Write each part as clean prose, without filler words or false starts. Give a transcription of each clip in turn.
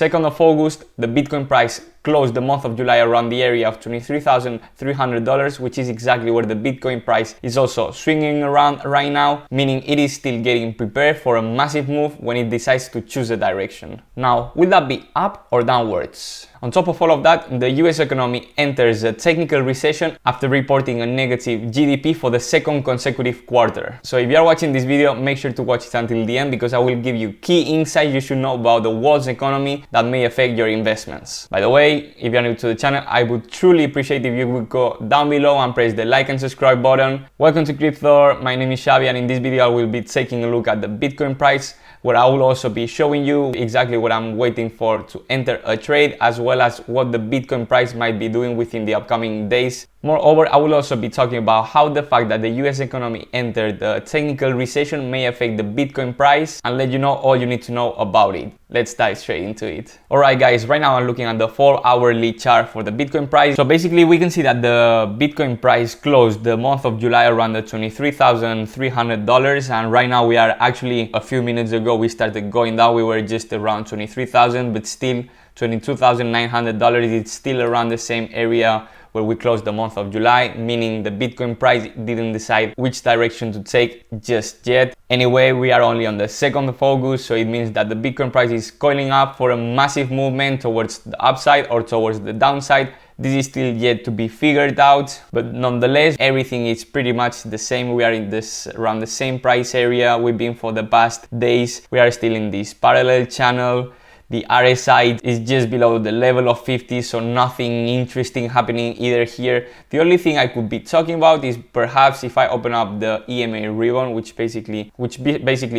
2nd of August, the Bitcoin price closed the month of July around the area of $23,300, which is exactly where the Bitcoin price is also swinging around right now, meaning it is still getting prepared for a massive move when it decides to choose a direction. Now, will that be up or downwards? On top of all of that, the US economy enters a technical recession after reporting a negative GDP for the 2nd consecutive quarter. So if you are watching this video, make sure to watch it until the end because I will give you key insights you should know about the world's economy that may affect your investments. By the way, if you are new to the channel, I would truly appreciate if you would go down below and press the like and subscribe button. Welcome to Crypto. My name is Xavi, and in this video I will be taking a look at the Bitcoin price, where I will also be showing you exactly what I'm waiting for to enter a trade, as well as what the Bitcoin price might be doing within the upcoming days. Moreover, I will also be talking about how the fact that the US economy entered the technical recession may affect the Bitcoin price, and let you know all you need to know about it. Let's dive straight into it. Alright guys, right now I'm looking at the 4-hourly chart for the Bitcoin price. So basically we can see that the Bitcoin price closed the month of July around the $23,300, and right now we are actually, a few minutes ago we started going down. We were just around 23,000, but still $22,900. It's still around the same area where we closed the month of July, meaning the Bitcoin price didn't decide which direction to take just yet. Anyway, we are only on the 2nd of August, so it means that the Bitcoin price is coiling up for a massive movement towards the upside or towards the downside. This is still yet to be figured out, but nonetheless, everything is pretty much the same. We are in this around the same price area we've been for the past days. We are still in this parallel channel. The RSI is just below the level of 50, so nothing interesting happening either here. The only thing I could be talking about is perhaps if I open up the EMA ribbon, which basically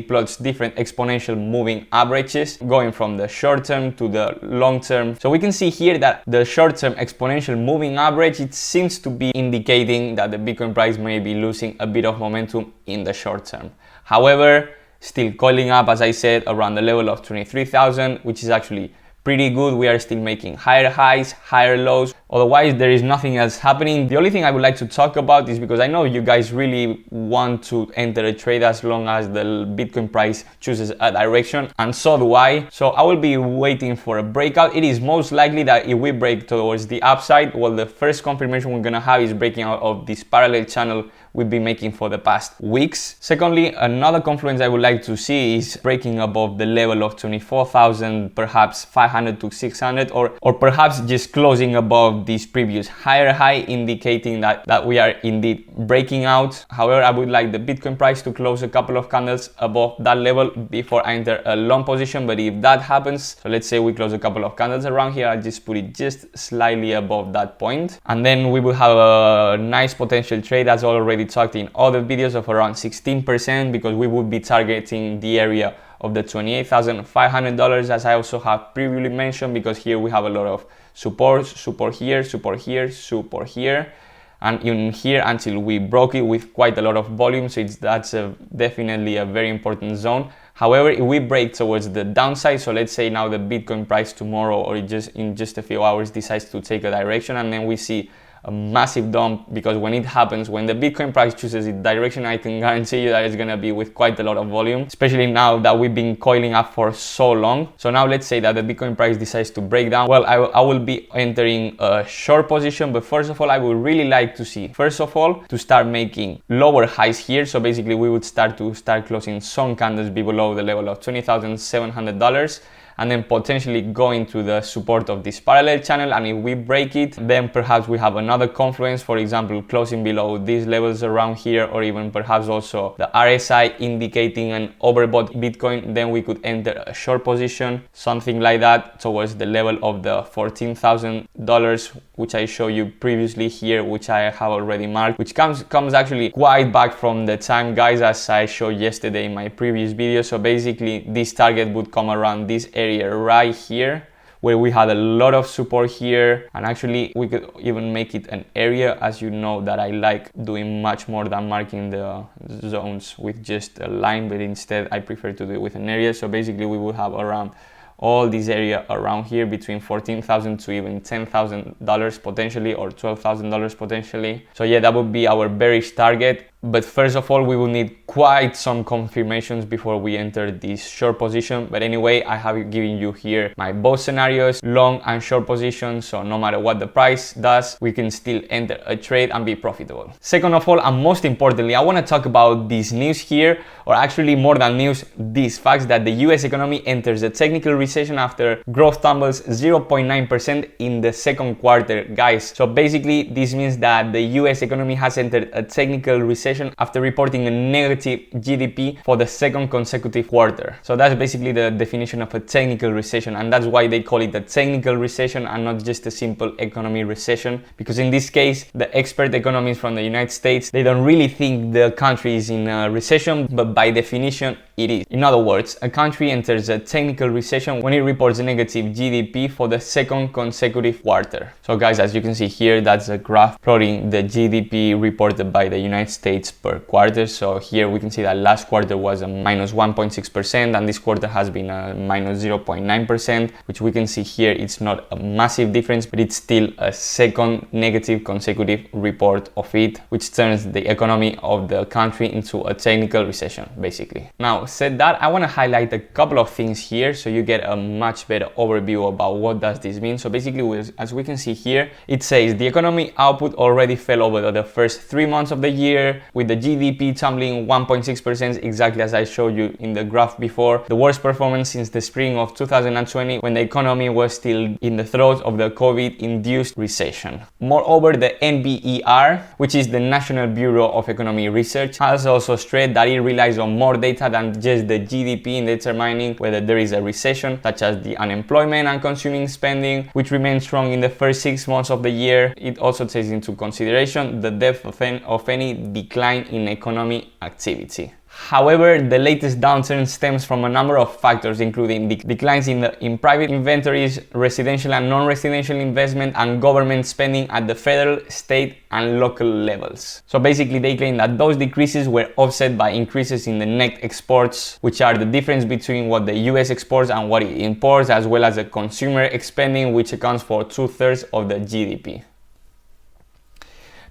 plots different exponential moving averages going from the short term to the long term. So we can see here that the short term exponential moving average, it seems to be indicating that the Bitcoin price may be losing a bit of momentum in the short term. However, still coiling up, as I said, around the level of 23,000, which is actually pretty good. We are still making higher highs, higher lows. Otherwise, there is nothing else happening. The only thing I would like to talk about is, because I know you guys really want to enter a trade as long as the Bitcoin price chooses a direction, and so do I. So I will be waiting for a breakout. It is most likely that if we break towards the upside, well, the first confirmation we're gonna have is breaking out of this parallel channel we've been making for the past weeks. Secondly, another confluence I would like to see is breaking above the level of 24,000, perhaps 500 to 600, or perhaps just closing above this previous higher high, indicating that we are indeed breaking out. However, I would like the Bitcoin price to close a couple of candles above that level before I enter a long position. But if that happens, so let's say we close a couple of candles around here, I'll just put it just slightly above that point, and then we will have a nice potential trade, as already talked in other videos, of around 16%, because we would be targeting the area of the $28,500, as I also have previously mentioned, because here we have a lot of support here, support here, support here, and even here until we broke it with quite a lot of volume. So that's definitely a very important zone. However, if we break towards the downside, so let's say now the Bitcoin price tomorrow or in just a few hours decides to take a direction, and then we see a massive dump, because when it happens, when the Bitcoin price chooses its direction, I can guarantee you that it's gonna be with quite a lot of volume, especially now that we've been coiling up for so long. So now let's say that the Bitcoin price decides to break down. Well, I will be entering a short position, but first of all, I would really like to see, first of all, to start making lower highs here. So basically we would start closing some candles below the level of $20,700, and then potentially going to the support of this parallel channel. And if we break it, then perhaps we have another confluence, for example, closing below these levels around here, or even perhaps also the RSI indicating an overbought Bitcoin. Then we could enter a short position, something like that, towards the level of the $14,000, which I showed you previously here, which I have already marked, which comes actually quite back from the time, guys, as I showed yesterday in my previous video. So basically this target would come around this area right here, where we had a lot of support here, and actually we could even make it an area, as you know that I like doing much more than marking the zones with just a line, but instead I prefer to do it with an area. So basically we will have around all this area around here between $14,000 to even $10,000 potentially, or $12,000 potentially. So yeah, that would be our bearish target. But first of all, we will need quite some confirmations before we enter this short position. But anyway, I have given you here my both scenarios, long and short positions. So no matter what the price does, we can still enter a trade and be profitable. Second of all, and most importantly, I want to talk about this news here, or actually more than news, these facts that the US economy enters a technical recession after growth tumbles 0.9% in the second quarter, guys. So basically, this means that the US economy has entered a technical recession after reporting a negative GDP for the second consecutive quarter. So that's basically the definition of a technical recession, and that's why they call it a technical recession and not just a simple economy recession, because in this case, the expert economists from the United States, they don't really think the country is in a recession, but by definition, it is. In other words, a country enters a technical recession when it reports a negative GDP for the second consecutive quarter. So guys, as you can see here, that's a graph plotting the GDP reported by the United States per quarter. So here we can see that last quarter was a minus 1.6% and this quarter has been a minus 0.9%, which we can see here it's not a massive difference, but it's still a second negative consecutive report of it, which turns the economy of the country into a technical recession, basically. Now, said that, I want to highlight a couple of things here so you get a much better overview about what does this mean. So basically, as we can see here, it says the economy output already fell over the first 3 months of the year, with the GDP tumbling 1.6%, exactly as I showed you in the graph before, the worst performance since the spring of 2020 when the economy was still in the throes of the COVID-induced recession. Moreover, the NBER, which is the National Bureau of Economic Research, has also stressed that it relies on more data than just the GDP in determining whether there is a recession, such as the unemployment and consuming spending, which remains strong in the first 6 months of the year. It also takes into consideration the depth of any decline in economic activity. However, the latest downturn stems from a number of factors, including declines in private inventories, residential and non-residential investment, and government spending at the federal, state, and local levels. So basically, they claim that those decreases were offset by increases in the net exports, which are the difference between what the US exports and what it imports, as well as the consumer spending, which accounts for 2/3 of the GDP.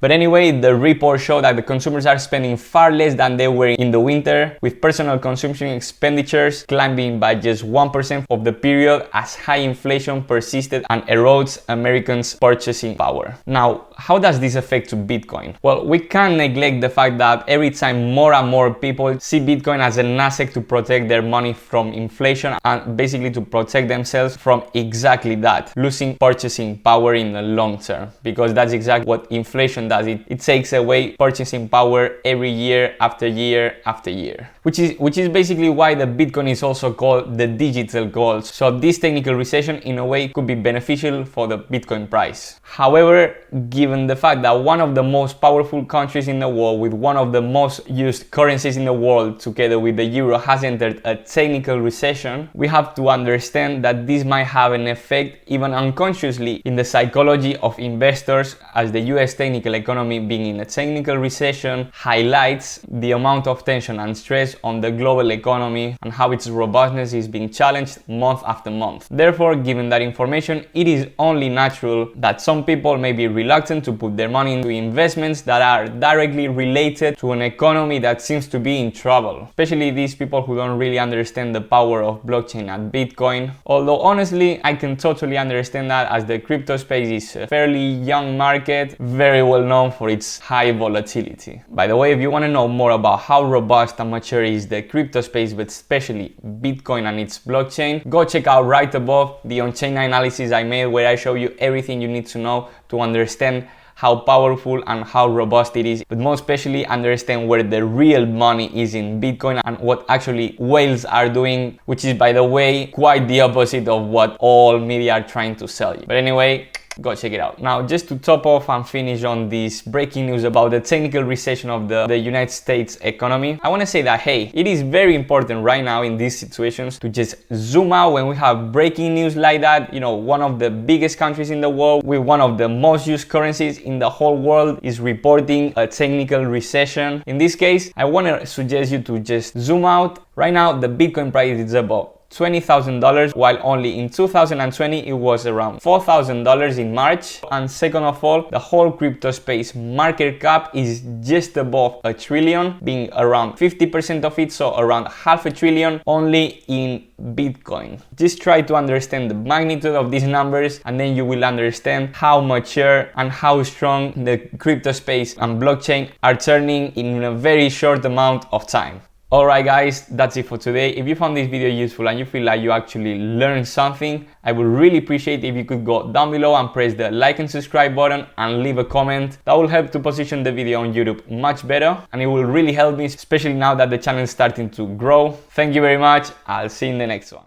But anyway, the report showed that the consumers are spending far less than they were in the winter, with personal consumption expenditures climbing by just 1% of the period as high inflation persisted and erodes Americans' purchasing power. Now, how does this affect to Bitcoin? Well, we can't neglect the fact that every time more and more people see Bitcoin as an asset to protect their money from inflation and basically to protect themselves from exactly that, losing purchasing power in the long term, because that's exactly what inflation does. It takes away purchasing power every year after year after year, which is basically why the Bitcoin is also called the digital gold. So this technical recession in a way could be beneficial for the Bitcoin price. However, given the fact that one of the most powerful countries in the world with one of the most used currencies in the world together with the euro has entered a technical recession, we have to understand that this might have an effect even unconsciously in the psychology of investors, as the US technical economy being in a technical recession highlights the amount of tension and stress on the global economy and how its robustness is being challenged month after month. Therefore, given that information, it is only natural that some people may be reluctant to put their money into investments that are directly related to an economy that seems to be in trouble, especially these people who don't really understand the power of blockchain and Bitcoin. Although honestly, I can totally understand that, as the crypto space is a fairly young market, very well known for its high volatility. By the way, if you want to know more about how robust and mature is the crypto space, but especially Bitcoin and its blockchain, go check out right above the on-chain analysis I made, where I show you everything you need to know to understand how powerful and how robust it is, but most especially understand where the real money is in Bitcoin and what actually whales are doing, which is, by the way, quite the opposite of what all media are trying to sell you. But anyway, go check it out. Now, just to top off and finish on this breaking news about the technical recession of the United States economy, I want to say that, hey, it is very important right now in these situations to just zoom out when we have breaking news like that. You know, one of the biggest countries in the world with one of the most used currencies in the whole world is reporting a technical recession. In this case, I want to suggest you to just zoom out. Right now, the Bitcoin price is about $20,000, while only in 2020 it was around $4,000 in March. And second of all, the whole crypto space market cap is just above $1 trillion, being around 50% of it, so around half $500 billion only in Bitcoin. Just try to understand the magnitude of these numbers, and then you will understand how mature and how strong the crypto space and blockchain are turning in a very short amount of time. Alright guys, that's it for today. If you found this video useful and you feel like you actually learned something, I would really appreciate if you could go down below and press the like and subscribe button and leave a comment. That will help to position the video on YouTube much better, and it will really help me, especially now that the channel is starting to grow. Thank you very much. I'll see you in the next one.